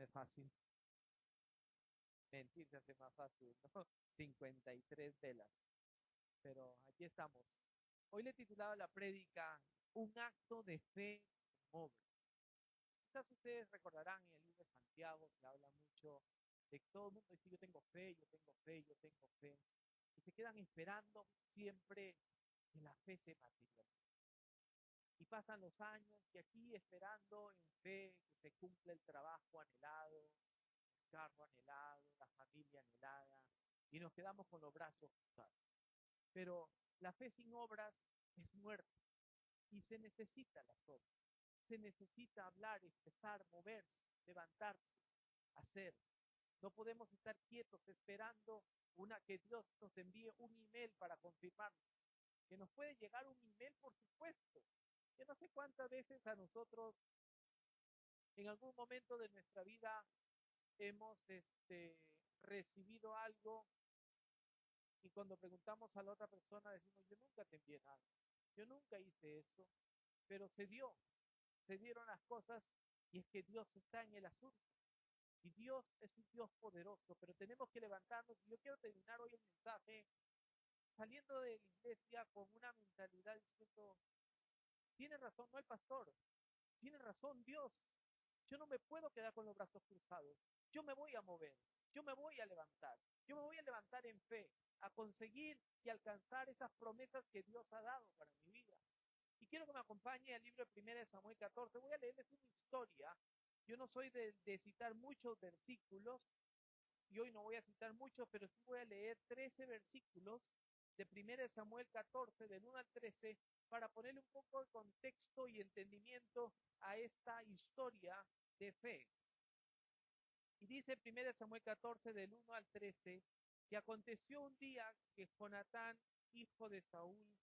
fácil. Mentir se hace más fácil, ¿no? 53 velas. Pero aquí estamos. Hoy le he titulado la prédica Un acto de fe con obra. Quizás ustedes recordarán en el libro de Santiago se habla mucho de que todo el mundo dice yo tengo fe, yo tengo fe, yo tengo fe. Y se quedan esperando siempre que la fe se materialice. Y pasan los años y aquí esperando en fe que se cumpla el trabajo anhelado, el carro anhelado, la familia anhelada, y nos quedamos con los brazos cruzados. Pero la fe sin obras es muerta y se necesita las obras. Se necesita hablar, expresar, moverse, levantarse, hacer. No podemos estar quietos esperando que Dios nos envíe un email para confirmarlo. Que nos puede llegar un email, por supuesto. Que no sé cuántas veces a nosotros en algún momento de nuestra vida hemos recibido algo y cuando preguntamos a la otra persona decimos, yo nunca te envié nada, yo nunca hice eso, pero se dieron las cosas y es que Dios está en el asunto. Y Dios es un Dios poderoso, pero tenemos que levantarnos. Y yo quiero terminar hoy el mensaje saliendo de la iglesia con una mentalidad diciendo, tiene razón, no el pastor, tiene razón Dios. Yo no me puedo quedar con los brazos cruzados. Yo me voy a mover, yo me voy a levantar, yo me voy a levantar en fe, a conseguir y alcanzar esas promesas que Dios ha dado para mi vida. Y quiero que me acompañe al libro de 1 Samuel 14. Voy a leerles una historia. Yo no soy de citar muchos versículos, y hoy no voy a citar muchos, pero sí voy a leer 13 versículos de 1 Samuel 14, del 1 al 13, para ponerle un poco de contexto y entendimiento a esta historia de fe. Y dice 1 Samuel 14, del 1 al 13, que aconteció un día que Jonatán, hijo de Saúl,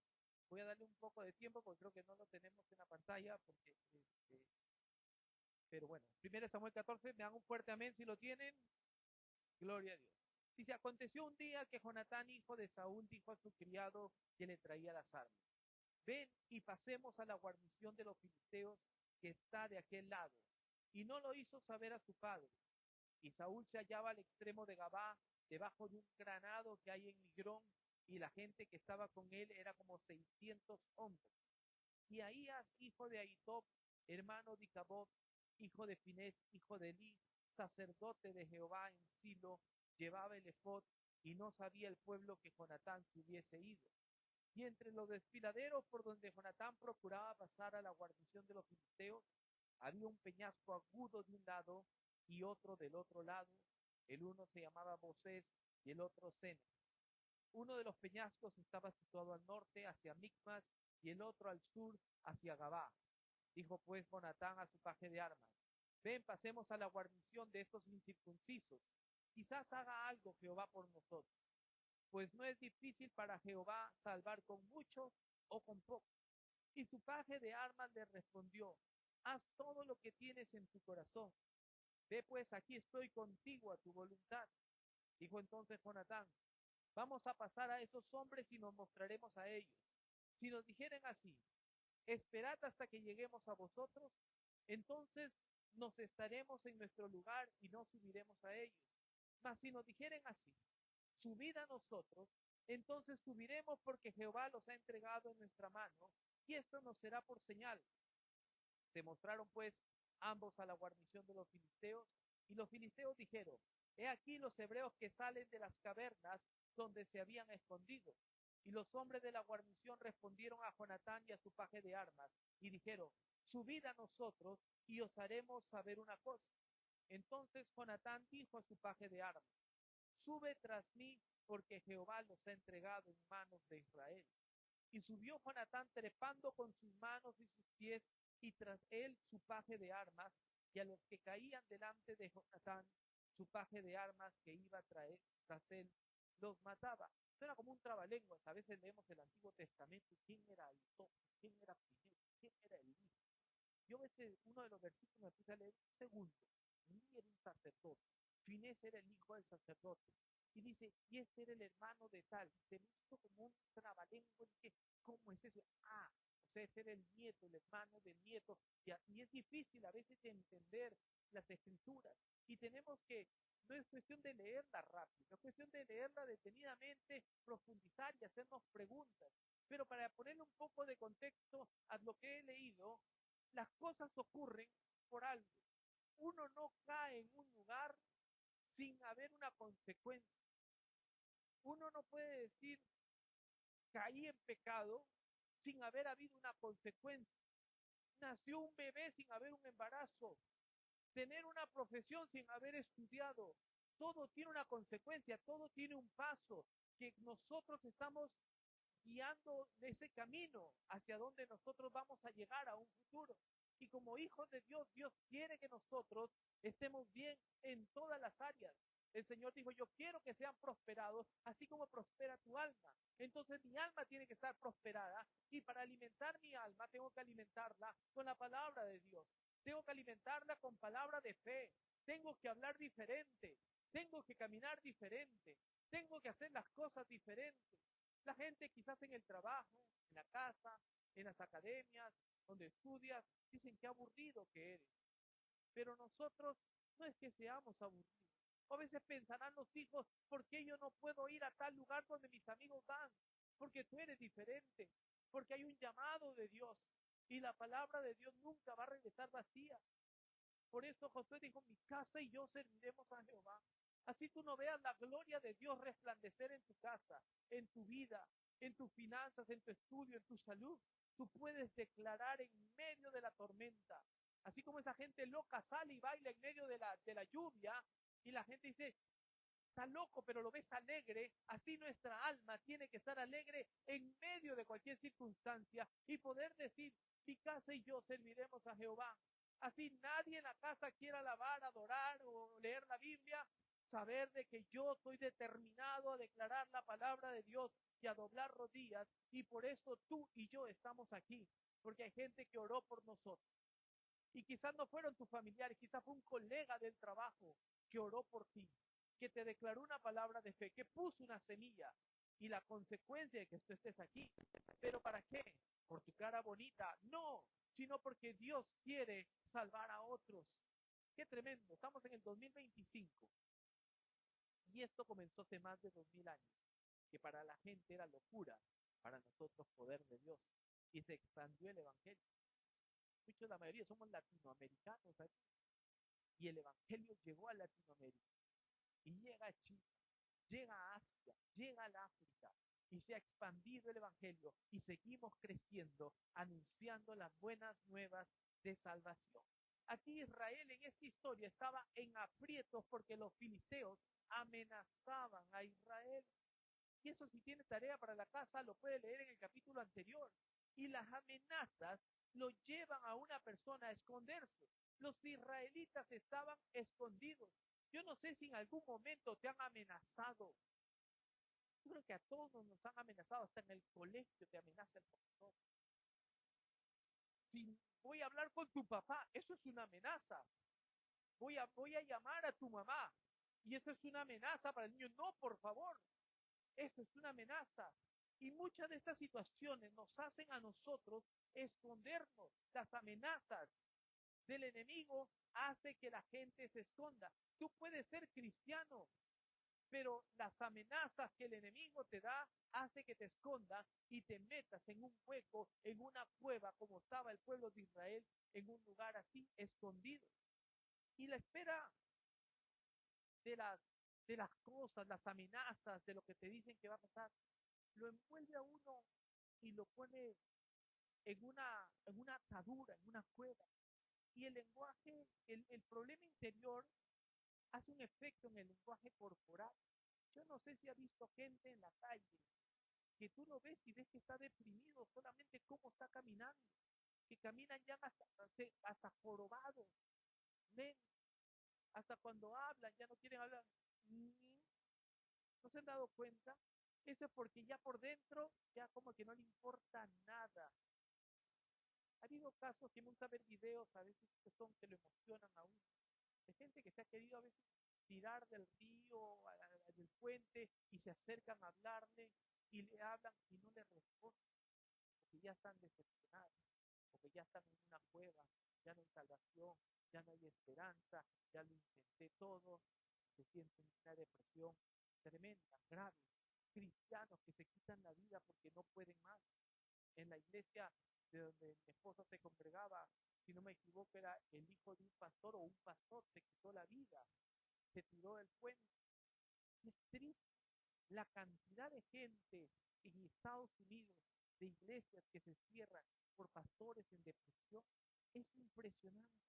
voy a darle un poco de tiempo porque creo que no lo tenemos en la pantalla, porque pero bueno, 1 Samuel 14, me dan un fuerte amén si lo tienen. Gloria a Dios. Dice, aconteció un día que Jonatán, hijo de Saúl, dijo a su criado que le traía las armas, ven y pasemos a la guarnición de los filisteos que está de aquel lado. Y no lo hizo saber a su padre. Y Saúl se hallaba al extremo de Gabá, debajo de un granado que hay en Migrón, y la gente que estaba con él era como 600 hombres. Y Ahías, hijo de Ahitob, hermano de Icabod, hijo de Finés, hijo de Eli, sacerdote de Jehová en Silo, llevaba el efod, y no sabía el pueblo que Jonatán se hubiese ido. Y entre los desfiladeros por donde Jonatán procuraba pasar a la guarnición de los filisteos, había un peñasco agudo de un lado y otro del otro lado. El uno se llamaba Bosés y el otro Sena. Uno de los peñascos estaba situado al norte, hacia Micmas, y el otro al sur, hacia Gabá. Dijo pues Jonatán a su paje de armas, ven, pasemos a la guarnición de estos incircuncisos. Quizás haga algo Jehová por nosotros, pues no es difícil para Jehová salvar con mucho o con poco. Y su paje de armas le respondió, haz todo lo que tienes en tu corazón. Ve pues, aquí estoy contigo a tu voluntad. Dijo entonces Jonatán, vamos a pasar a esos hombres y nos mostraremos a ellos. Si nos dijeren así, esperad hasta que lleguemos a vosotros, entonces nos estaremos en nuestro lugar y no subiremos a ellos. Mas si nos dijeren así, subid a nosotros, entonces subiremos porque Jehová los ha entregado en nuestra mano, y esto nos será por señal. Se mostraron pues ambos a la guarnición de los filisteos, y los filisteos dijeron, he aquí los hebreos que salen de las cavernas donde se habían escondido. Y los hombres de la guarnición respondieron a Jonatán y a su paje de armas, y dijeron, subid a nosotros, y os haremos saber una cosa. Entonces Jonatán dijo a su paje de armas, sube tras mí, porque Jehová los ha entregado en manos de Israel. Y subió Jonatán trepando con sus manos y sus pies, y tras él su paje de armas, y a los que caían delante de Jonatán, su paje de armas que iba tras él, los mataba. Suena como un trabalenguas. A veces leemos el Antiguo Testamento, quién era Ahitob, quién era Pineo, quién era Elí. Yo a veces uno de los versículos me puse a leer un segundo. Elí era un sacerdote, Finés era el hijo del sacerdote. Y dice, y este era el hermano de tal. Se me hizo como un trabalenguas. Dije, ¿cómo es eso? Ah, o sea, ese era el nieto, el hermano del nieto. Y es difícil a veces entender las escrituras y tenemos que, no es cuestión de leerla rápido, es cuestión de leerla detenidamente, profundizar y hacernos preguntas. Pero para ponerle un poco de contexto a lo que he leído, las cosas ocurren por algo. Uno no cae en un lugar sin haber una consecuencia. Uno no puede decir, caí en pecado sin haber habido una consecuencia. Nació un bebé sin haber un embarazo. Tener una profesión sin haber estudiado. Todo tiene una consecuencia, todo tiene un paso que nosotros estamos guiando ese camino hacia donde nosotros vamos a llegar a un futuro. Y como hijos de Dios, Dios quiere que nosotros estemos bien en todas las áreas. El Señor dijo, yo quiero que sean prosperados, así como prospera tu alma. Entonces mi alma tiene que estar prosperada y para alimentar mi alma tengo que alimentarla con la palabra de Dios. Tengo que alimentarla con palabra de fe. Tengo que hablar diferente. Tengo que caminar diferente. Tengo que hacer las cosas diferentes. La gente quizás en el trabajo, en la casa, en las academias, donde estudias, dicen qué aburrido que eres. Pero nosotros no es que seamos aburridos. A veces pensarán los hijos, ¿por qué yo no puedo ir a tal lugar donde mis amigos van? Porque tú eres diferente, porque hay un llamado de Dios y la palabra de Dios nunca va a regresar vacía. Por eso Josué dijo, mi casa y yo serviremos a Jehová. Así tú no veas la gloria de Dios resplandecer en tu casa, en tu vida, en tus finanzas, en tu estudio, en tu salud. Tú puedes declarar en medio de la tormenta. Así como esa gente loca sale y baila en medio de la lluvia y la gente dice, está loco, pero lo ves alegre. Así nuestra alma tiene que estar alegre en medio de cualquier circunstancia y poder decir, mi casa y yo serviremos a Jehová. Así nadie en la casa quiera alabar, adorar o leer la Biblia, saber de que yo estoy determinado a declarar la palabra de Dios y a doblar rodillas, y por eso tú y yo estamos aquí, porque hay gente que oró por nosotros. Y quizás no fueron tus familiares, quizás fue un colega del trabajo que oró por ti, que te declaró una palabra de fe, que puso una semilla y la consecuencia de que tú estés aquí. ¿Pero para qué? ¿Por tu cara bonita? No, sino porque Dios quiere salvar a otros. Qué tremendo, estamos en el 2025 y esto comenzó hace más de 2000 años, que para la gente era locura, para nosotros poder de Dios, y se expandió el Evangelio. Muchos, la mayoría somos latinoamericanos aquí, y el Evangelio llegó a Latinoamérica y llega a Chile, llega a Asia, llega al África y se ha expandido el Evangelio y seguimos creciendo anunciando las buenas nuevas de salvación. Aquí Israel en esta historia estaba en aprietos porque los filisteos amenazaban a Israel. Y eso, si tiene tarea para la casa, lo puede leer en el capítulo anterior. Y las amenazas lo llevan a una persona a esconderse. Los israelitas estaban escondidos. Yo no sé si en algún momento te han amenazado. Yo creo que a todos nos han amenazado, hasta en el colegio te amenaza el profesor. Si voy a hablar con tu papá, eso es una amenaza. Voy a llamar a tu mamá, y eso es una amenaza para el niño. No, por favor, esto es una amenaza. Y muchas de estas situaciones nos hacen a nosotros escondernos. Las amenazas del enemigo hace que la gente se esconda. Tú puedes ser cristiano, pero las amenazas que el enemigo te da hace que te escondas y te metas en un hueco, en una cueva, como estaba el pueblo de Israel, en un lugar así escondido. Y la espera de las cosas, las amenazas, de lo que te dicen que va a pasar, lo envuelve a uno y lo pone en una atadura, en una cueva. Y el lenguaje, el problema interior hace un efecto en el lenguaje corporal. Yo no sé si ha visto gente en la calle que tú lo ves y ves que está deprimido solamente cómo está caminando, que caminan ya hasta jorobados, hasta cuando hablan ya no quieren hablar. ¿No se han dado cuenta? Eso es porque ya por dentro ya como que no le importa nada. Ha habido casos que me gusta ver videos a veces que lo emocionan a uno, de gente que se ha querido a veces tirar del río, del puente, y se acercan a hablarle y le hablan y no le responden, porque ya están decepcionados, porque ya están en una cueva, ya no hay salvación, ya no hay esperanza, ya lo intenté todo, se sienten en una depresión tremenda, grave. Cristianos que se quitan la vida porque no pueden más. En la iglesia de donde mi esposa se congregaba, si no me equivoco, era el hijo de un pastor o un pastor, se quitó la vida, se tiró del puente. Es triste la cantidad de gente en Estados Unidos, de iglesias que se cierran por pastores en depresión. Es impresionante.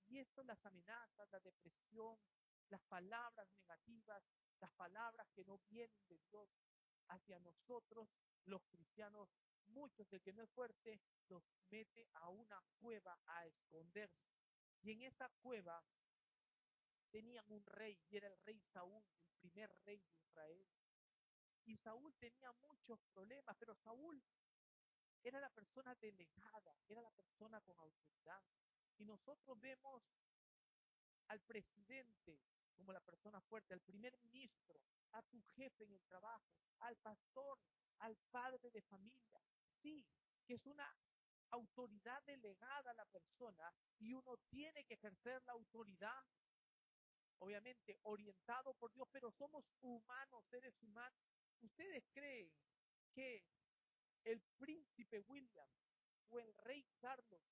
Y esto, las amenazas, la depresión, las palabras negativas, las palabras que no vienen de Dios hacia nosotros, los cristianos, muchos del que no es fuerte, los mete a una cueva a esconderse. Y en esa cueva tenían un rey, y era el rey Saúl, el primer rey de Israel. Y Saúl tenía muchos problemas, pero Saúl era la persona delegada, era la persona con autoridad. Y nosotros vemos al presidente como la persona fuerte, al primer ministro, a tu jefe en el trabajo, al pastor, al padre de familia. Sí, que es una autoridad delegada a la persona y uno tiene que ejercer la autoridad, obviamente orientado por Dios, pero somos humanos, seres humanos. ¿Ustedes creen que el príncipe William o el rey Carlos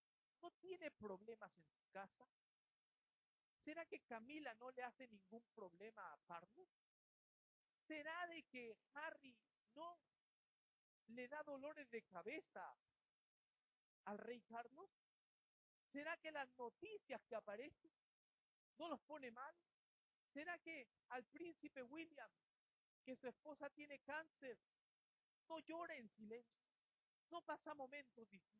no tiene problemas en su casa? ¿Será que Camila no le hace ningún problema a Carlos? ¿Será de que Harry no le da dolores de cabeza al rey Carlos? ¿Será que las noticias que aparecen no los pone mal? ¿Será que al príncipe William, que su esposa tiene cáncer, no llora en silencio? ¿No pasa momentos difíciles?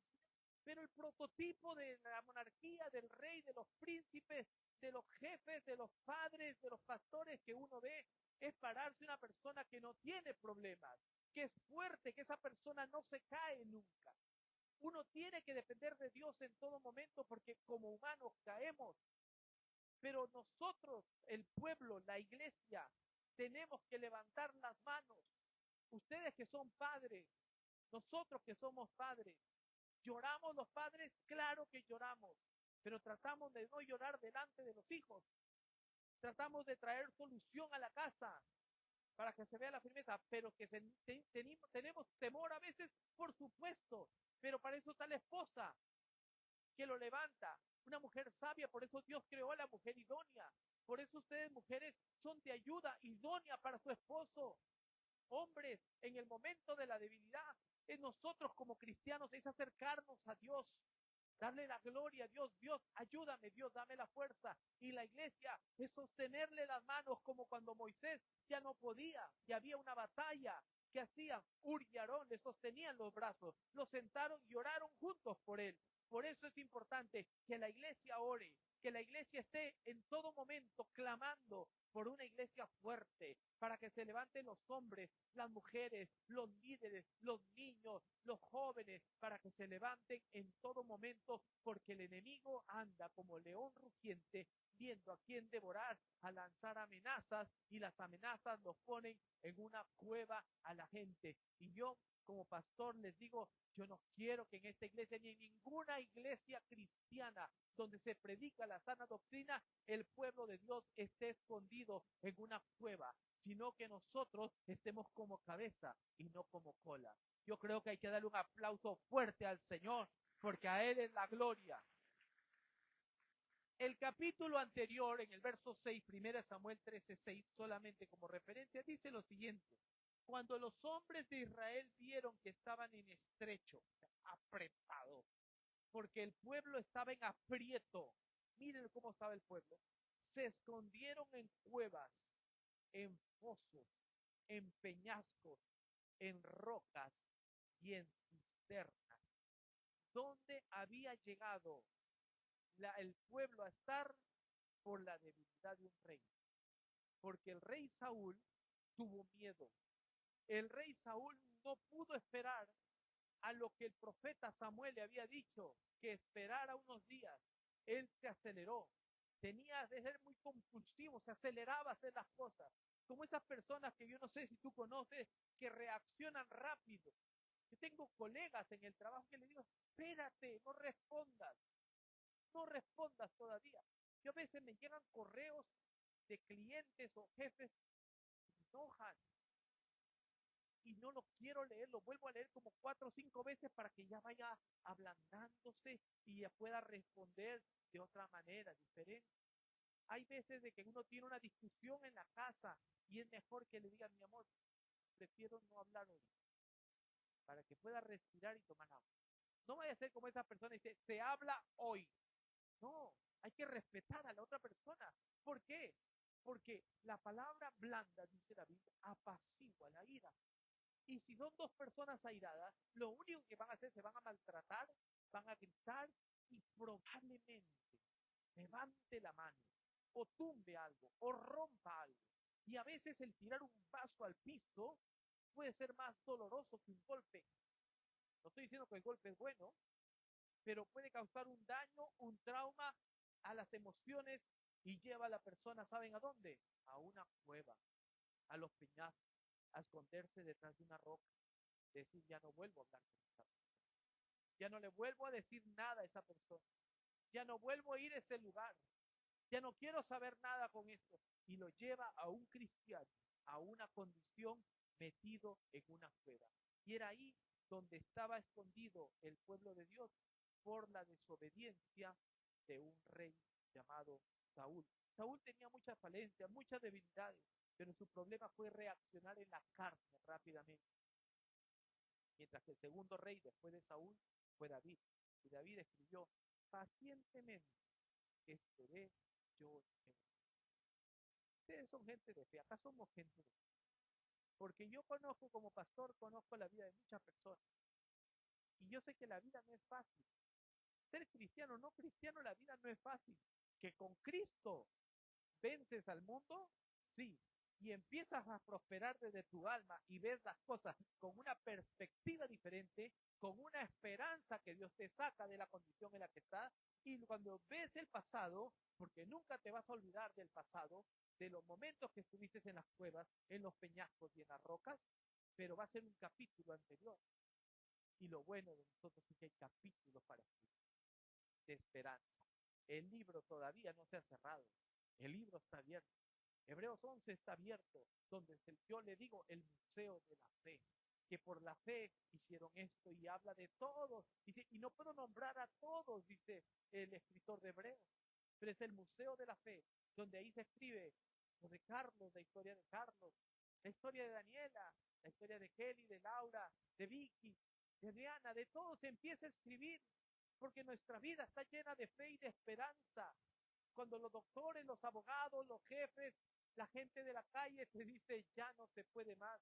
Pero el prototipo de la monarquía, del rey, de los príncipes, de los jefes, de los padres, de los pastores que uno ve, es pararse una persona que no tiene problemas, que es fuerte, que esa persona no se cae nunca. Uno tiene que depender de Dios en todo momento porque como humanos caemos, pero nosotros, el pueblo, la iglesia, tenemos que levantar las manos. Ustedes que son padres, nosotros que somos padres, ¿lloramos los padres? Claro que lloramos, pero tratamos de no llorar delante de los hijos. Tratamos de traer solución a la casa para que se vea la firmeza, pero que tenemos temor a veces, por supuesto, pero para eso está la esposa que lo levanta, una mujer sabia, por eso Dios creó a la mujer idónea, por eso ustedes mujeres son de ayuda idónea para su esposo. Hombres, en el momento de la debilidad, en nosotros como cristianos es acercarnos a Dios, darle la gloria a Dios. Dios, ayúdame, Dios, dame la fuerza. Y la iglesia es sostenerle las manos como cuando Moisés ya no podía y había una batalla. ¿Qué hacían? Ur y Aarón le sostenían los brazos, lo sentaron y oraron juntos por él. Por eso es importante que la iglesia ore, que la iglesia esté en todo momento clamando por una iglesia fuerte, para que se levanten los hombres, las mujeres, los líderes, los niños, los jóvenes, para que se levanten en todo momento, porque el enemigo anda como león rugiente, viendo a quién devorar, a lanzar amenazas, y las amenazas los ponen en una cueva a la gente. Y yo, como pastor, les digo, yo no quiero que en esta iglesia ni en ninguna iglesia cristiana donde se predica la sana doctrina, el pueblo de Dios esté escondido en una cueva, sino que nosotros estemos como cabeza y no como cola. Yo creo que hay que darle un aplauso fuerte al Señor, porque a Él es la gloria. El capítulo anterior, en el verso 6, 1 Samuel 13:6, solamente como referencia, dice lo siguiente: cuando los hombres de Israel vieron que estaban en estrecho, apretado, porque el pueblo estaba en aprieto, miren cómo estaba el pueblo, se escondieron en cuevas, en fosos, en peñascos, en rocas y en cisternas, donde había llegado el pueblo a estar por la debilidad de un rey. Porque el rey Saúl tuvo miedo. El rey Saúl no pudo esperar a lo que el profeta Samuel le había dicho, que esperara unos días. Él se aceleró. Tenía de ser muy compulsivo, se aceleraba a hacer las cosas. Como esas personas que yo no sé si tú conoces, que reaccionan rápido. Yo tengo colegas en el trabajo que le digo, espérate, no respondas. no respondas todavía. Yo a veces me llegan correos de clientes o jefes que me enojan y no lo quiero leer, lo vuelvo a leer como 4 o 5 veces para que ya vaya ablandándose y ya pueda responder de otra manera, diferente. Hay veces de que uno tiene una discusión en la casa y es mejor que le diga, mi amor, prefiero no hablar hoy, para que pueda respirar y tomar agua. No vaya a ser como esa persona y dice, se habla hoy. No, hay que respetar a la otra persona. ¿Por qué? Porque la palabra blanda, dice la Biblia, apacigua la ira. Y si son dos personas airadas, lo único que van a hacer, se van a maltratar, van a gritar y probablemente levante la mano, o tumbe algo, o rompa algo. Y a veces el tirar un vaso al piso puede ser más doloroso que un golpe. No estoy diciendo que el golpe es bueno, pero puede causar un daño, un trauma a las emociones y lleva a la persona, ¿saben a dónde? A una cueva, a los peñascos, a esconderse detrás de una roca, decir, ya no vuelvo a hablar con esa persona, ya no le vuelvo a decir nada a esa persona, ya no vuelvo a ir a ese lugar, ya no quiero saber nada con esto. Y lo lleva a un cristiano, a una condición metido en una cueva. Y era ahí donde estaba escondido el pueblo de Dios por la desobediencia de un rey llamado Saúl. Saúl tenía muchas falencias, muchas debilidades, pero su problema fue reaccionar en la carne rápidamente. Mientras que el segundo rey después de Saúl fue David. Y David escribió, pacientemente esperé yo en él. Ustedes son gente de fe, acá somos gente de fe. Porque yo conozco como pastor, conozco la vida de muchas personas. Y yo sé que la vida no es fácil. Ser cristiano o no cristiano, la vida no es fácil. Que con Cristo vences al mundo, sí. Y empiezas a prosperar desde tu alma y ves las cosas con una perspectiva diferente, con una esperanza que Dios te saca de la condición en la que estás. Y cuando ves el pasado, porque nunca te vas a olvidar del pasado, de los momentos que estuviste en las cuevas, en los peñascos y en las rocas, pero va a ser un capítulo anterior. Y lo bueno de nosotros es que hay capítulos para escribir, de esperanza. El libro todavía no se ha cerrado, el libro está abierto. Hebreos 11 está abierto, donde yo le digo el museo de la fe, que por la fe hicieron esto y habla de todos. Dice, y no puedo nombrar a todos, dice el escritor de Hebreos, pero es el museo de la fe, donde ahí se escribe lo de Carlos, la historia de Carlos, la historia de Daniela, la historia de Kelly, de Laura, de Vicky, de Adriana, de todos se empieza a escribir, porque nuestra vida está llena de fe y de esperanza. Cuando los doctores, los abogados, los jefes, la gente de la calle te dice, ya no se puede más.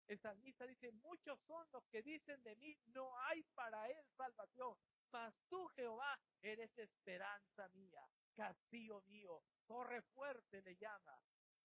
El salmista dice, muchos son los que dicen de mí, no hay para él salvación. Mas tú, Jehová, eres esperanza mía, castillo mío, torre fuerte le llama.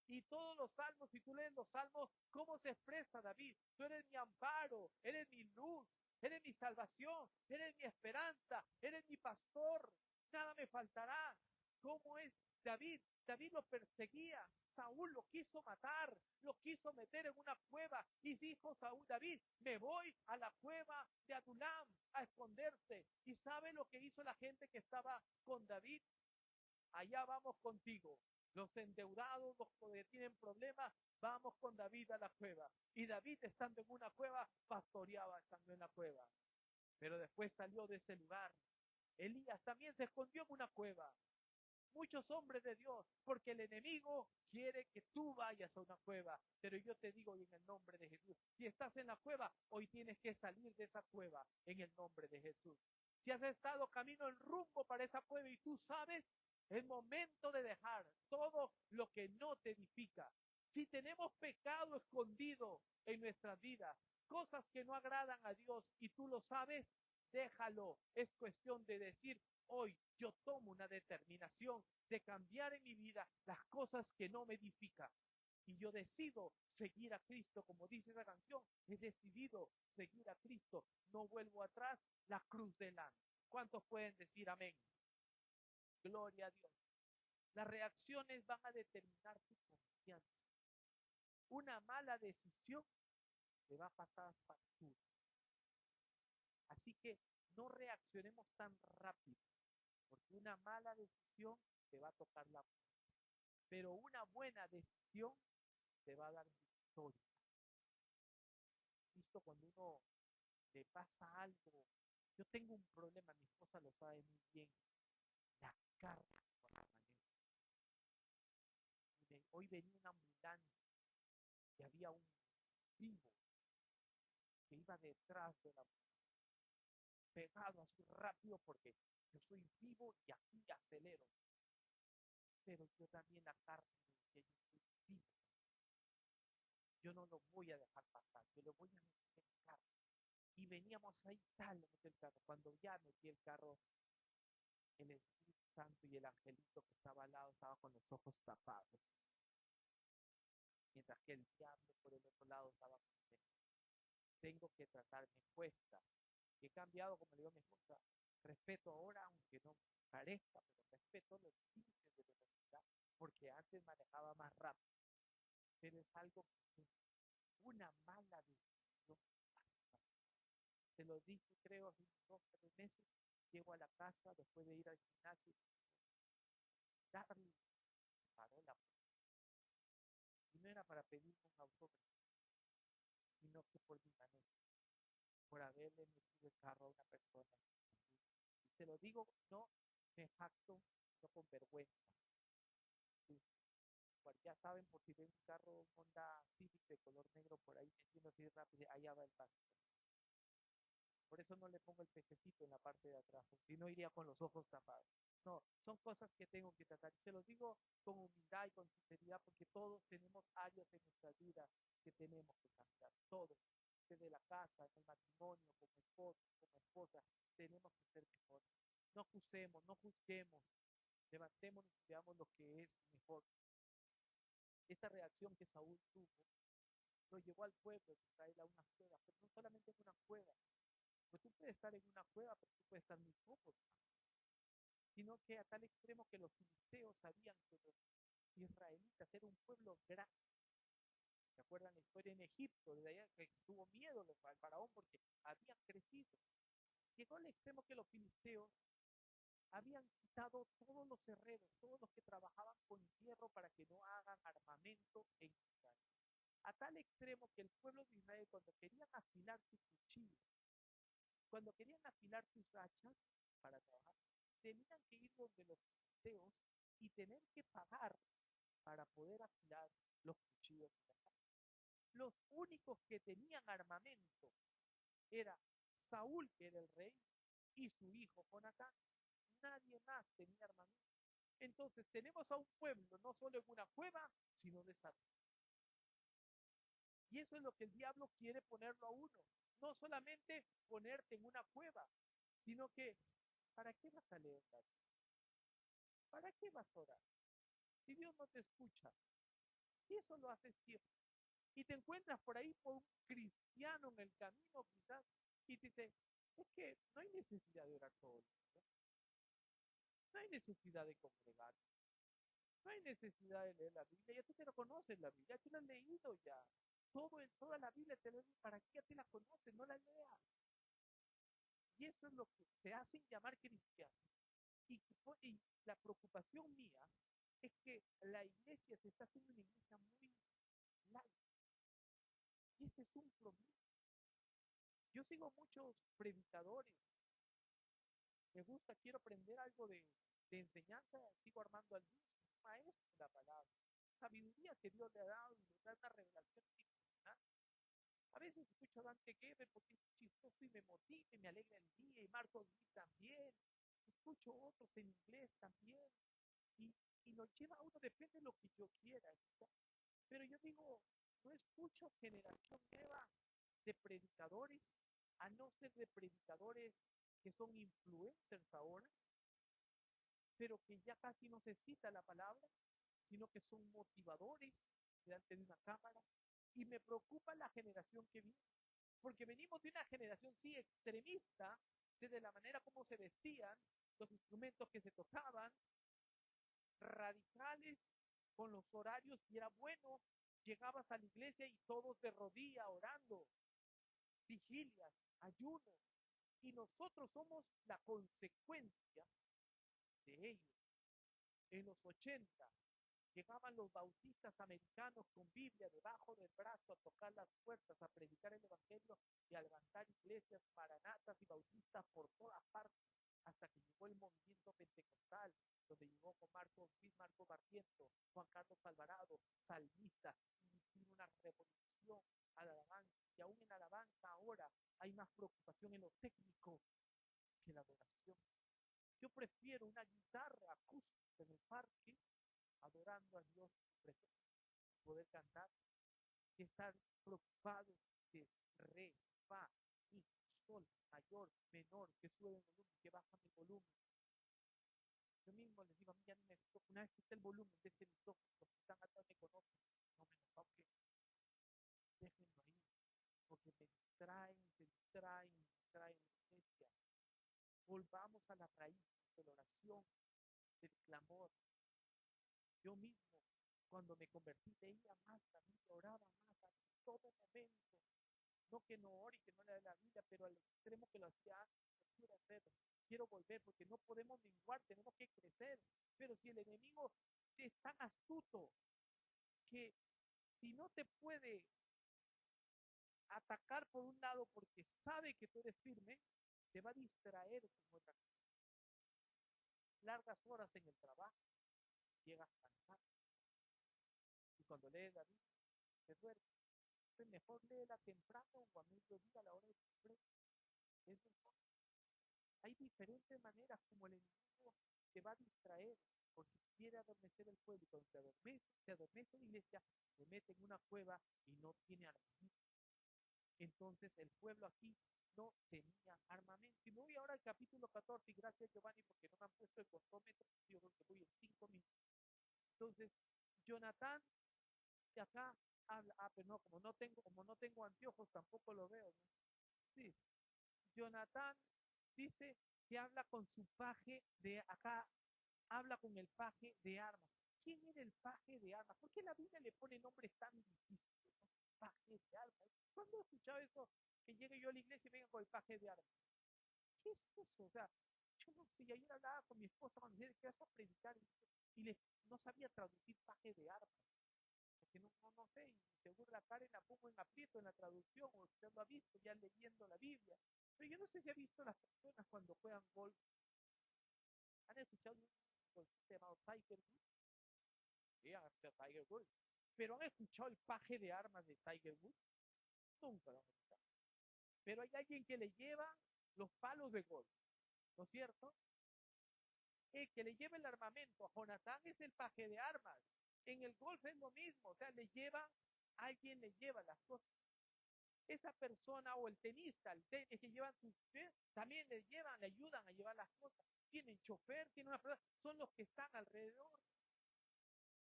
Y todos los salmos, si tú lees los salmos, ¿cómo se expresa David? Tú eres mi amparo, eres mi luz, eres mi salvación, eres mi esperanza, eres mi pastor, nada me faltará. ¿Cómo es David? David lo perseguía, Saúl lo quiso matar, lo quiso meter en una cueva y dijo Saúl, David, me voy a la cueva de Adulam a esconderse. ¿Y sabe lo que hizo la gente que estaba con David? Allá vamos contigo. Los endeudados, los que tienen problemas, vamos con David a la cueva. Y David, estando en una cueva, pastoreaba estando en la cueva. Pero después salió de ese lugar. Elías también se escondió en una cueva. Muchos hombres de Dios, porque el enemigo quiere que tú vayas a una cueva. Pero yo te digo en el nombre de Jesús, si estás en la cueva, hoy tienes que salir de esa cueva en el nombre de Jesús. Si has estado camino en rumbo para esa cueva y tú sabes, es momento de dejar todo lo que no te edifica. Si tenemos pecado escondido en nuestras vidas, cosas que no agradan a Dios y tú lo sabes, déjalo. Es cuestión de decir, hoy yo tomo una determinación de cambiar en mi vida las cosas que no me edifican. Y yo decido seguir a Cristo, como dice la canción, he decidido seguir a Cristo, no vuelvo atrás, la cruz delante. ¿Cuántos pueden decir amén? Gloria a Dios. Las reacciones van a determinar tu confianza. Una mala decisión te va a pasar factura. Así que no reaccionemos tan rápido. Porque una mala decisión te va a tocar la puerta, pero una buena decisión te va a dar victoria. Visto cuando uno le pasa algo, yo tengo un problema, mi esposa lo sabe muy bien, la carga por la mañana. Hoy venía una ambulancia y había un vivo que iba detrás de la pegado así rápido porque yo soy vivo y aquí acelero, pero yo también la carga que yo soy vivo, yo no lo voy a dejar pasar, yo lo voy a meter en el carro. Y veníamos ahí tal, metí el carro. Cuando ya metí el carro, el Espíritu Santo y el angelito que estaba al lado estaba con los ojos tapados, mientras que el diablo por el otro lado estaba conmigo. Tengo que tratarme cuesta. He cambiado, como le digo a mi esposa, respeto ahora, aunque no parezca, pero respeto los límites de velocidad, porque antes manejaba más rápido. Pero es algo que una mala decisión. Se lo dije, creo, hace unos 2 o 3 meses. Llego a la casa después de ir al gimnasio. Darle paró la puerta. Y no era para pedirme un autógrafo, sino que por mi manejo, por haberle metido el carro a una persona. Y te lo digo, no me jacto, no con vergüenza. Sí. Ya saben, por si ven un carro, un Honda Civic de color negro por ahí metiendo así rápido, allá va el paso. Por eso no le pongo el pececito en la parte de atrás, si no iría con los ojos tapados. No, son cosas que tengo que tratar. Se los digo con humildad y con sinceridad, porque todos tenemos áreas en nuestra vida que tenemos que cambiar. Todos, desde la casa, en el matrimonio, como esposo, como esposa, tenemos que ser mejores. No acusemos, no juzguemos, levantémonos y veamos lo que es mejor. Esta reacción que Saúl tuvo lo llevó al pueblo de Israel a una cueva, pero no solamente en una cueva, pues tú puedes estar en una cueva, pero tú puedes estar muy cómodo, sino que a tal extremo que los filisteos sabían que los israelitas eran un pueblo grande. ¿Se acuerdan la historia en Egipto? Desde allá que tuvo miedo al faraón porque habían crecido. Llegó al extremo que los filisteos habían quitado todos los herreros, todos los que trabajaban con hierro para que no hagan armamento en Israel. A tal extremo que el pueblo de Israel, cuando querían afilar sus cuchillos, cuando querían afilar sus hachas para trabajar, tenían que ir donde los filisteos y tener que pagar para poder afilar los cuchillos. Los únicos que tenían armamento era Saúl, que era el rey, y su hijo Jonatán. Nadie más tenía armamento. Entonces tenemos a un pueblo no solo en una cueva, sino desatado. Y eso es lo que el diablo quiere ponerlo a uno. No solamente ponerte en una cueva, sino que, ¿para qué vas a leer la Biblia? ¿Para qué vas a orar? Si Dios no te escucha, si eso lo haces siempre, y te encuentras por ahí con un cristiano en el camino quizás, y te dice, es que no hay necesidad de orar todos los días, no hay necesidad de congregarse, no hay necesidad de leer la Biblia, ya tú te lo conoces la Biblia, ya tú la has leído ya, toda la Biblia te lo dice, ¿para qué ya te la conoces? No la leas. Y eso es lo que se hacen llamar cristianos. Y la preocupación mía es que la iglesia se está haciendo una iglesia muy laica. Y este es un problema. Yo sigo muchos predicadores. Me gusta, quiero aprender algo de enseñanza. Sigo armando al Dios, un maestro de la palabra. Sabiduría que Dios le ha dado y le da una revelación impresionante. A veces escucho a Dante Gebel porque es chistoso y me motiva y me alegra el día. Y Marcos Witt también. Escucho otros en inglés también. Y, y lo lleva a uno, depende de lo que yo quiera. ¿Sí? Pero yo digo, no escucho generación nueva de predicadores, a no ser de predicadores que son influencers ahora, pero que ya casi no se cita la palabra, sino que son motivadores delante de una cámara. Y me preocupa la generación que viene, porque venimos de una generación, sí, extremista, desde la manera como se vestían, los instrumentos que se tocaban, radicales, con los horarios, y era bueno, llegabas a la iglesia y todos de rodilla orando, vigilias, ayunos, y nosotros somos la consecuencia de ellos. En los 80 llegaban los bautistas americanos con Biblia debajo del brazo a tocar las puertas, a predicar el Evangelio y a levantar iglesias maranatas y bautistas por todas partes, hasta que llegó el movimiento pentecostal, donde llegó con Marco Ortiz, Marco Barriento, Juan Carlos Alvarado, salmista, y vino una revolución a la alabanza. Y aún en la alabanza ahora hay más preocupación en lo técnico que en la adoración. Yo prefiero una guitarra acústica en el parque adorando a Dios, poder cantar, que estar preocupado de re, fa, mi, sol, mayor, menor, que sube el volumen, que baja el volumen. Yo mismo les digo, a mí ya no me toca, una vez que esté el volumen de ese micrófono, los que están atrás me conocen, no me lo toquen, déjenlo ahí, porque me distraen la iglesia. Volvamos a la raíz de la oración, del clamor. Yo mismo, cuando me convertí, leía más, también oraba más, a todo momento. No que no ore y que no lea la Biblia, pero al extremo que lo hacía antes, lo quiero hacer, quiero volver, porque no podemos menguar, tenemos que crecer. Pero si el enemigo es tan astuto que si no te puede atacar por un lado porque sabe que tú eres firme, te va a distraer con otra cosa. Largas horas en el trabajo, llegas cansado, y cuando lees la Biblia, te duermes. Entonces mejor léela temprano o a mediodía a la hora de tu es mejor. Hay diferentes maneras como el enemigo te va a distraer porque quiere adormecer el pueblo y cuando se adormece la iglesia, se mete en una cueva y no tiene armamento. Entonces el pueblo aquí no tenía armamento. Y me voy ahora al capítulo 14 y gracias Giovanni porque no me han puesto el contómetro, yo creo que voy en 5 minutos. Entonces, Jonatán, de acá habla, pero no, como no tengo anteojos, tampoco lo veo, ¿no? Sí, Jonatán dice que habla con su paje de acá, habla con el paje de armas. ¿Quién era el paje de armas? ¿Por qué la Biblia le pone nombres tan difíciles? ¿No? Paje de armas. ¿Cuándo he escuchado eso? Que llegue yo a la iglesia y venga con el paje de armas. ¿Qué es eso? O sea, yo no sé, y ayer hablaba con mi esposa cuando decía que vas a predicar y no sabía traducir paje de armas. Porque no sé, y seguro la Karen la pongo en aprieto en la traducción, o usted lo ha visto ya leyendo la Biblia. Pero yo no sé si ha visto las personas cuando juegan golf. ¿Han escuchado un golfista llamado Tiger Woods? Sí, han escuchado Tiger Woods. Pero ¿han escuchado el paje de armas de Tiger Woods? Nunca lo han escuchado. Pero hay alguien que le lleva los palos de golf, ¿no es cierto? El que le lleva el armamento a Jonatán es el paje de armas. En el golf es lo mismo, o sea, alguien le lleva las cosas. Esa persona o el tenista, el tenis que llevan sus pies, también le ayudan a llevar las cosas. Tienen chofer, tienen una persona, son los que están alrededor.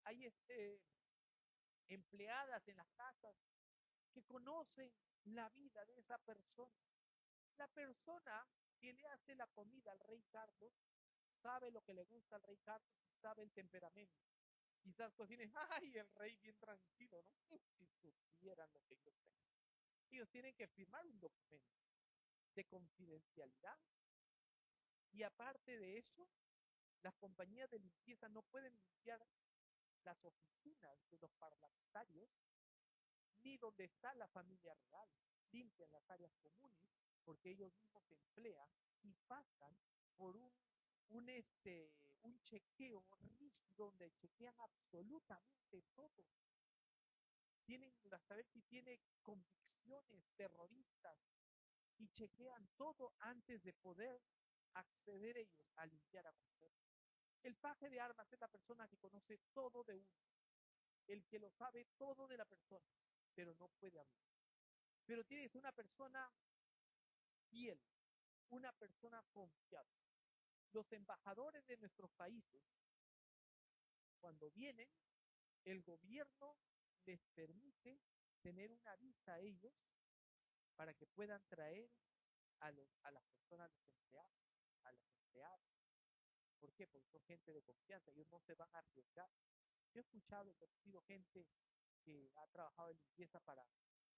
Hay empleadas en las casas que conocen la vida de esa persona. La persona que le hace la comida al rey Carlos sabe lo que le gusta al rey Carlos, sabe el temperamento. Quizás cocinen, ay, el rey bien tranquilo, ¿no? Si supieran lo que ellos tengan. Ellos tienen que firmar un documento de confidencialidad y aparte de eso, las compañías de limpieza no pueden limpiar las oficinas de los parlamentarios ni donde está la familia real. Limpian las áreas comunes porque ellos mismos se emplean y pasan por un chequeo rígido donde chequean absolutamente todo. Tienen que saber si tiene convicciones terroristas y chequean todo antes de poder acceder ellos a limpiar a usted. El paje de armas es la persona que conoce todo de uno, el que lo sabe todo de la persona, pero no puede hablar. Pero tiene que ser una persona fiel, una persona confiable. Los embajadores de nuestros países, cuando vienen, el gobierno les permite tener una visa a ellos para que puedan traer a las personas, los empleados, a los empleados. ¿Por qué? Porque son gente de confianza, ellos no se van a arriesgar. Yo he escuchado, he conocido gente que ha trabajado en limpieza para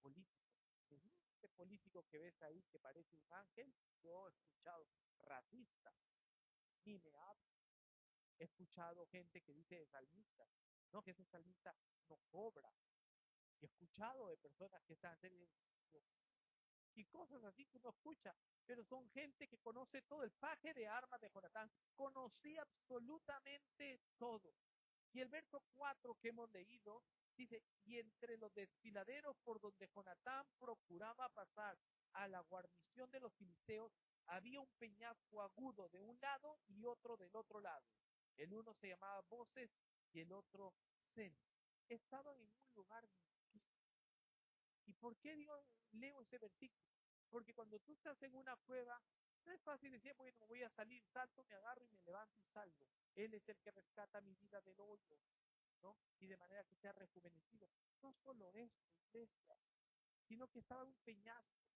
políticos. Este político que ves ahí que parece un ángel, yo he escuchado racista, ni me hablo. He escuchado gente que dice de salmista, no, que ese salmista no cobra. Y he escuchado de personas que están y cosas así que uno escucha, pero son gente que conoce todo el paje de armas de Jonatán, conocía absolutamente todo. Y el verso 4 que hemos leído dice, y entre los desfiladeros por donde Jonatán procuraba pasar a la guarnición de los filisteos, había un peñasco agudo de un lado y otro del otro lado. El uno se llamaba Voces y el otro Sen. Estaban en un lugar difícil. ¿Y por qué leo ese versículo? Porque cuando tú estás en una cueva, no es fácil decir, bueno, voy a salir, salto, me agarro y me levanto y salgo. Él es el que rescata mi vida del hoyo, ¿no? Y de manera que sea rejuvenecido. No solo eso, iglesia, sino que estaba en un peñasco.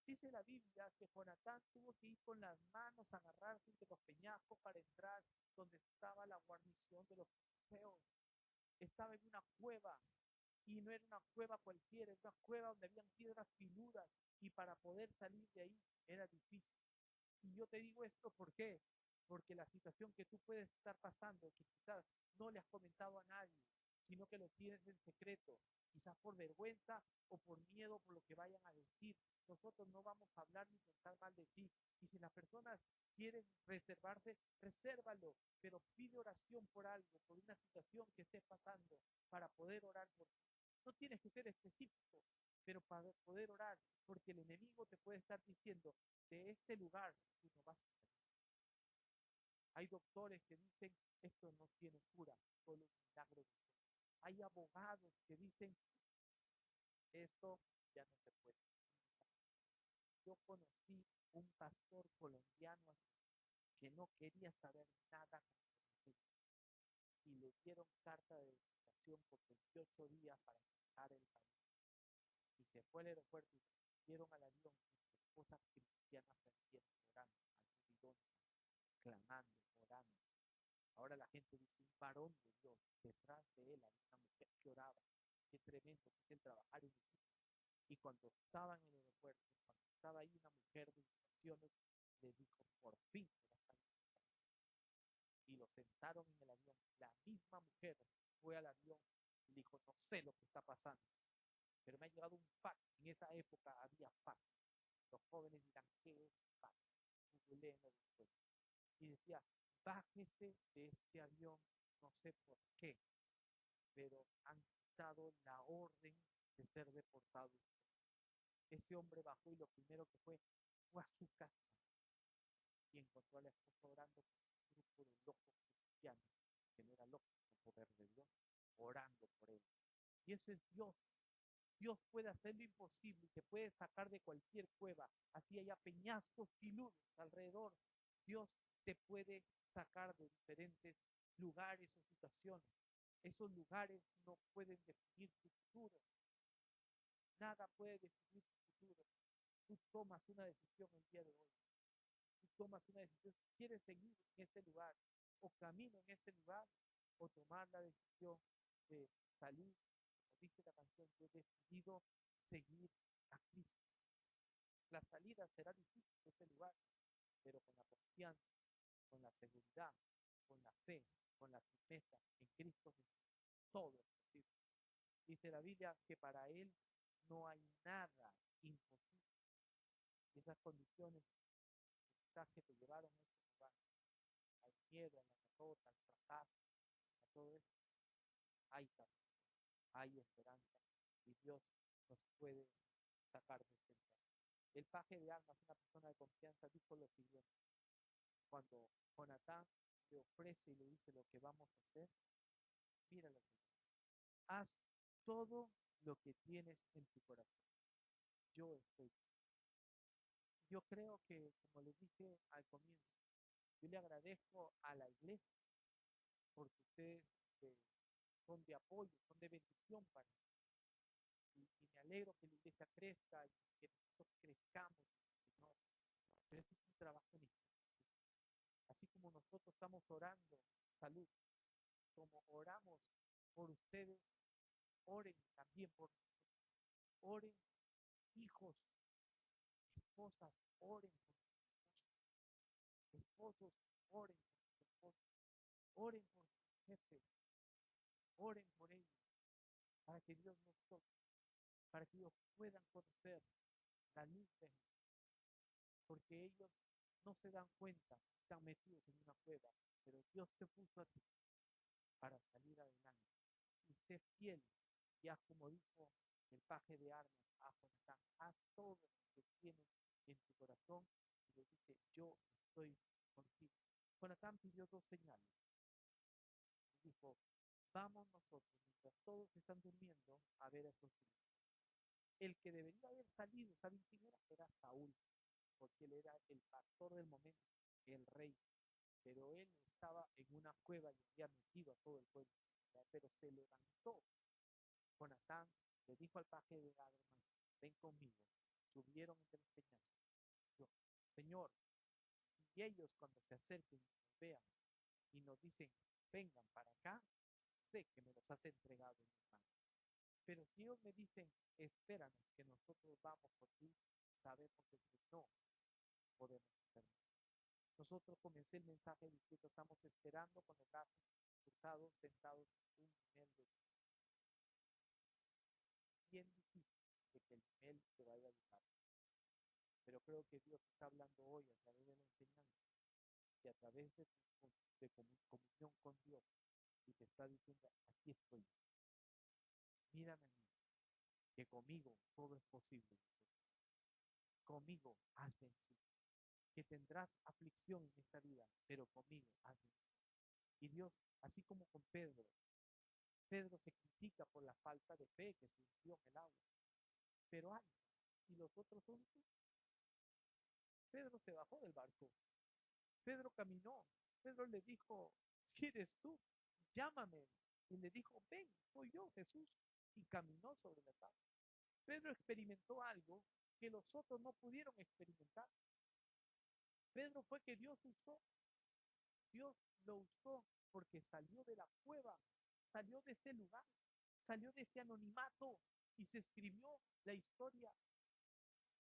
Dice la Biblia que Jonatán tuvo que ir con las manos a agarrarse entre los peñascos para entrar donde estaba la guarnición de los filisteos. Estaba en una cueva, y no era una cueva cualquiera, era una cueva donde habían piedras filudas y para poder salir de ahí era difícil. Y yo te digo esto, ¿por qué? Porque la situación que tú puedes estar pasando, que quizás no le has comentado a nadie, sino que lo tienes en secreto, quizás por vergüenza o por miedo por lo que vayan a decir. Nosotros no vamos a hablar ni pensar mal de ti. Y si las personas quieren reservarse, resérvalo, pero pide oración por algo, por una situación que estés pasando, para poder orar por ti. No tienes que ser específico, pero para poder orar, porque el enemigo te puede estar diciendo, de este lugar tú no vas a salir. Hay doctores que dicen, esto no tiene cura, solo un milagro de Dios. Hay abogados que dicen, esto ya no se puede. Yo conocí un pastor colombiano que no quería saber nada con él y le dieron carta de deportación por 28 días para dejar el país. Y se fue al aeropuerto y se subieron al avión y su esposa cristiana prendiendo, orando, al bidón, clamando, orando. Ahora la gente dice, un varón de Dios, detrás de él había una mujer que oraba. Qué tremendo que es el trabajar en equipo. Y cuando estaba en el aeropuerto, cuando estaba ahí una mujer de instrucciones, le dijo, por fin se va a salir. Y lo sentaron en el avión. La misma mujer fue al avión y dijo, no sé lo que está pasando, pero me ha llegado un fax. En esa época había fax. Los jóvenes dirán, ¿qué es fax? Googleenlo después. Y decía, bájese de este avión, no sé por qué, pero han quitado la orden de ser deportado. Ese hombre bajó y lo primero que fue a su casa y encontró a la esposa orando con un grupo de locos cristianos, que no era loco, el poder de Dios, orando por él. Y ese es Dios. Dios puede hacer lo imposible y te puede sacar de cualquier cueva, así haya peñascos filudos alrededor. Dios te puede sacar de diferentes lugares o situaciones. Esos lugares no pueden definir tu futuro. Nada puede definir tu futuro. Tú tomas una decisión el día de hoy. Tú tomas una decisión si quieres seguir en este lugar o camino en este lugar o tomar la decisión de salir. Como dice la canción, yo he decidido seguir a Cristo. La salida será difícil de este lugar, pero con la confianza, con la seguridad, con la fe, con la firmeza en Cristo Jesús, todo es posible. Dice la Biblia que para Él no hay nada imposible. Esas condiciones quizás que te llevaron a este lugar, al miedo, a la derrota, al fracaso, a todo eso, hay salida, hay esperanza y Dios nos puede sacar de este lugar. El paje de armas, una persona de confianza, dijo lo siguiente: cuando Jonatán le ofrece y le dice lo que vamos a hacer, mira lo que dice: haz todo lo que tienes en tu corazón. Yo estoy. Yo creo que, como les dije al comienzo, yo le agradezco a la iglesia porque ustedes son de apoyo, son de bendición para mí. Y me alegro que la iglesia crezca y que nosotros crezcamos en el Señor. Pero este es un trabajo en equipo. Así como nosotros estamos orando salud, como oramos por ustedes, oren también por nosotros. Oren, hijos, esposas, oren por sus esposos, esposos, oren por sus esposas. Oren por sus jefes, oren por ellos, para que Dios nos toque, para que ellos puedan conocer la luz de Jesús, porque ellos no se dan cuenta, están metidos en una cueva, pero Dios te puso a ti para salir adelante. Y sé fiel, y haz como dijo el paje de armas a Jonatán, haz todo lo que tienes en tu corazón, y le dice, yo estoy contigo. Jonatán pidió dos señales. Dijo, vamos nosotros, mientras todos están durmiendo, a ver a esos niños. El que debería haber salido, ¿saben quién era? Era Saúl, porque él era el pastor del momento, el rey. Pero él estaba en una cueva y había metido a todo el pueblo. Pero se levantó Jonatán, le dijo al paje de armas, ven conmigo. Subieron entre los peñascos. Dijo, Señor, y ellos cuando se acerquen y nos vean y nos dicen, vengan para acá, sé que me los has entregado en mis manos. Pero si ellos me dicen, espéranos que nosotros vamos por ti, sabemos que no podemos hacerlo. Nosotros comencé el mensaje diciendo, estamos esperando con los brazos cruzados, sentados en un nivel de bien difícil de que el nivel se vaya a ayudar. Pero creo que Dios está hablando hoy a través de la enseñanza y a través de comunión con Dios y te está diciendo, aquí estoy, mírame a mí, que conmigo todo es posible. Conmigo has vencido. Que tendrás aflicción en esta vida, pero conmigo has vencido. Y Dios, así como con Pedro, Pedro se critica por la falta de fe que se hundió en el agua. Pero hay, y los otros 11, Pedro se bajó del barco. Pedro caminó. Pedro le dijo, si eres tú, llámame. Y le dijo, ven, soy yo, Jesús. Y caminó sobre las aguas. Pedro experimentó algo que los otros no pudieron experimentar. Pedro fue que Dios usó. Dios lo usó porque salió de la cueva, salió de ese lugar, salió de ese anonimato y se escribió la historia.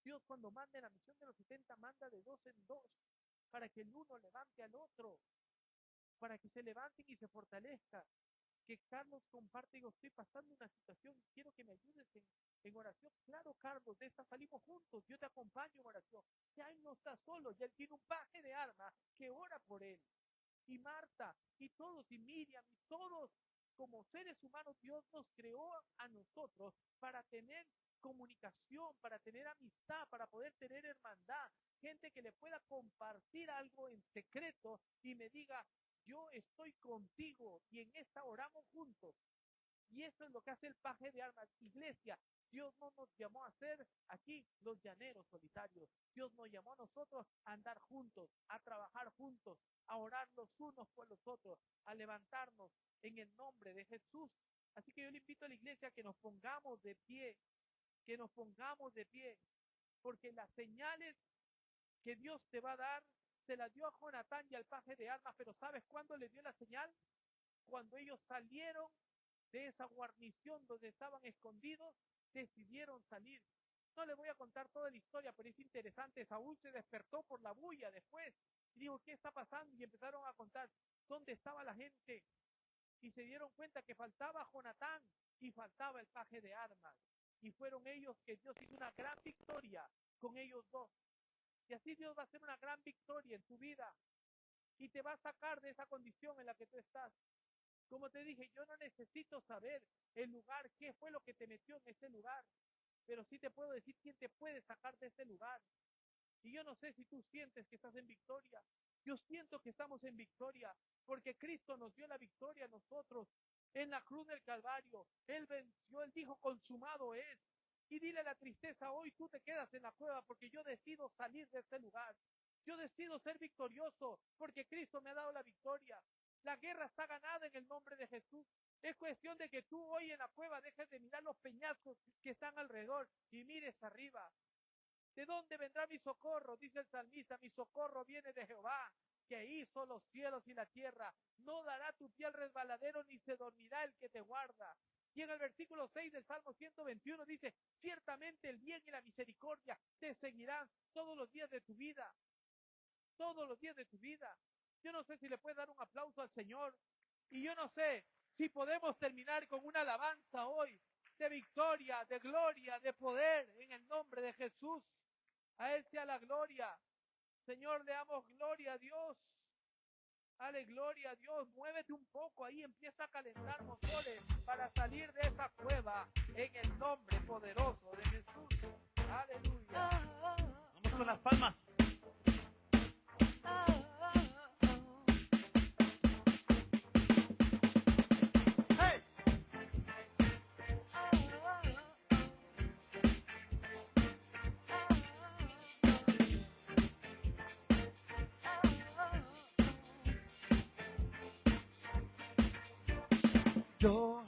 Dios cuando manda en la misión de los 70 manda de dos en dos para que el uno levante al otro, para que se levanten y se fortalezcan. Que Carlos comparte, digo, estoy pasando una situación y quiero que me ayudes en oración. Claro, Carlos, de esta salimos juntos, yo te acompaño en oración. Ya él no está solo, ya él tiene un paje de armas que ora por él. Y Marta, y todos, y Miriam, y todos, como seres humanos, Dios nos creó a nosotros para tener comunicación, para tener amistad, para poder tener hermandad, gente que le pueda compartir algo en secreto y me diga, yo estoy contigo y en esta oramos juntos. Y eso es lo que hace el paje de armas. Iglesia, Dios no nos llamó a ser aquí los llaneros solitarios. Dios nos llamó a nosotros a andar juntos, a trabajar juntos, a orar los unos por los otros, a levantarnos en el nombre de Jesús. Así que yo le invito a la iglesia a que nos pongamos de pie, que nos pongamos de pie, porque las señales que Dios te va a dar, se las dio a Jonatán y al paje de armas, pero ¿sabes cuándo le dio la señal? Cuando ellos salieron de esa guarnición donde estaban escondidos, decidieron salir. No les voy a contar toda la historia, pero es interesante. Saúl se despertó por la bulla después y dijo, ¿qué está pasando? Y empezaron a contar dónde estaba la gente. Y se dieron cuenta que faltaba Jonatán y faltaba el paje de armas. Y fueron ellos que Dios hizo una gran victoria con ellos dos. Y así Dios va a hacer una gran victoria en tu vida y te va a sacar de esa condición en la que tú estás. Como te dije, yo no necesito saber el lugar, qué fue lo que te metió en ese lugar, pero sí te puedo decir quién te puede sacar de ese lugar. Y yo no sé si tú sientes que estás en victoria. Yo siento que estamos en victoria, porque Cristo nos dio la victoria a nosotros en la cruz del Calvario. Él venció, Él dijo, consumado es. Y dile la tristeza, hoy tú te quedas en la cueva porque yo decido salir de este lugar. Yo decido ser victorioso porque Cristo me ha dado la victoria. La guerra está ganada en el nombre de Jesús. Es cuestión de que tú hoy en la cueva dejes de mirar los peñascos que están alrededor y mires arriba. ¿De dónde vendrá mi socorro? Dice el salmista, mi socorro viene de Jehová, que hizo los cielos y la tierra. No dará tu pie al resbaladero, ni se dormirá el que te guarda. Y en el versículo 6 del Salmo 121 dice, ciertamente el bien y la misericordia te seguirán todos los días de tu vida. Todos los días de tu vida. Yo no sé si le puede dar un aplauso al Señor. Y yo no sé si podemos terminar con una alabanza hoy de victoria, de gloria, de poder en el nombre de Jesús. A Él sea la gloria. Señor, le damos gloria a Dios. Dale gloria a Dios. Muévete un poco ahí. Empieza a calentar motores para salir de esa cueva en el nombre poderoso de Jesús. Aleluya. Vamos con las palmas. ¡Hey! Yo